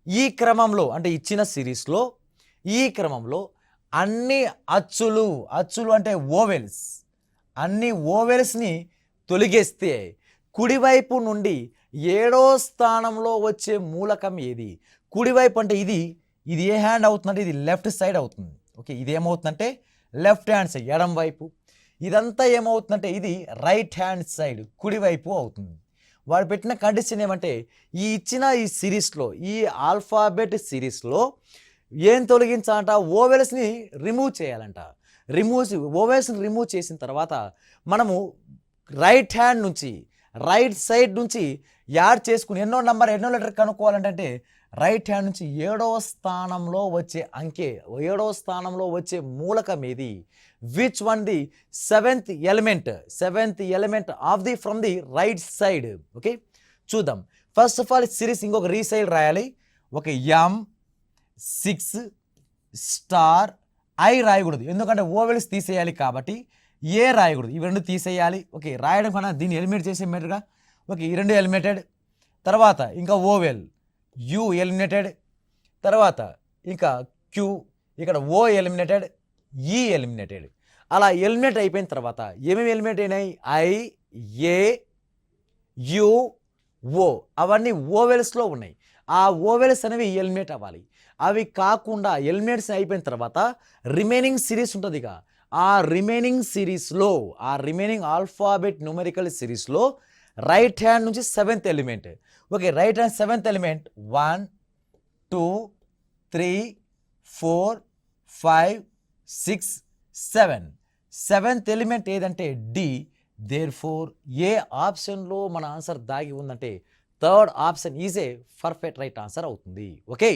ఈ క్రమంలో అంటే ఇచ్చిన సిరీస్లో ఈ క్రమంలో అన్ని అచ్చులు అంటే ఓవెల్స్, అన్ని ఓవెల్స్ని తొలగిస్తే కుడివైపు నుండి 7వ స్థానంలో వచ్చే మూలకం ఏది? కుడివైపు అంటే ఇది ఏ హ్యాండ్ అవుతుందంటే ఇది లెఫ్ట్ సైడ్ అవుతుంది. ఓకే, ఇది ఏమవుతుందంటే లెఫ్ట్ హ్యాండ్ సైడ్ ఎడం వైపు. ఇదంతా ఏమవుతుందంటే ఇది రైట్ హ్యాండ్ సైడ్ కుడివైపు అవుతుంది. వాడు పెట్టిన కండిషన్ ఏమంటే ఈ ఇచ్చిన ఈ సిరీస్లో ఈ ఆల్ఫాబెట్ సిరీస్లో ఏం తొలగించాలంట? ఓవెల్స్ని రిమూవ్ చేయాలంట. ఓవెల్స్ని రిమూవ్ చేసిన తర్వాత మనము రైట్ హ్యాండ్ నుంచి రైట్ సైడ్ నుంచి యాడ్ చేసుకుని ఎన్నో లెటర్ కనుక్కోవాలంటే రైట్ హ్యాండ్ నుంచి 7వ స్థానంలో వచ్చే అంకె, 7వ స్థానంలో వచ్చే మూలకం ఏది? Which one the seventh element of the from the right side. Okay, చూద్దాం. ఫస్ట్ ఆఫ్ ఆల్ సిరీస్ ఇంకొక రీసైడ్ రాయాలి. ఒక M6 స్టార్ I రాయకూడదు, ఎందుకంటే ఓవెల్స్ తీసేయాలి కాబట్టి ఏ రాయకూడదు. ఇవి రెండు తీసేయాలి. ఓకే, రాయడం కన్నా దీన్ని ఎలిమినేట్ చేసే మెటర్గా. ఓకే, ఈ రెండు ఎలిమినేటెడ్. తర్వాత ఇంకా ఓవెల్ U ఎలిమినేటెడ్. తర్వాత ఇంకా Q, ఇక్కడ O ఎలిమినేటెడ్, E ఎలిమినేటెడ్. అలా ఎలిమినేట్ అయిపోయిన తర్వాత ఏమేమి ఎలిమినేట్ అయినాయి? I, A, U, O అవన్నీ ఓవెల్స్లో ఉన్నాయి. ఆ ఓవెల్స్ అనేవి ఎలిమినేట్ అవ్వాలి. అవి కాకుండా ఎలిమినేట్స్ అయిపోయిన తర్వాత రిమైనింగ్ సిరీస్ ఉంటుంది. ఇక ఆ రిమైనింగ్ ఆల్ఫాబెట్ న్యూమరికల్ సిరీస్లో రైట్ హ్యాండ్ నుంచి 7th element. Okay, right hand 7th element 1 2 3 4 5 6 7. 7th element ఏదంటే డి. దేర్ఫోర్ ఏ ఆప్షన్లో మన ఆన్సర్ దాగి ఉందంటే third option is a perfect right answer అవుతుంది. ఓకే.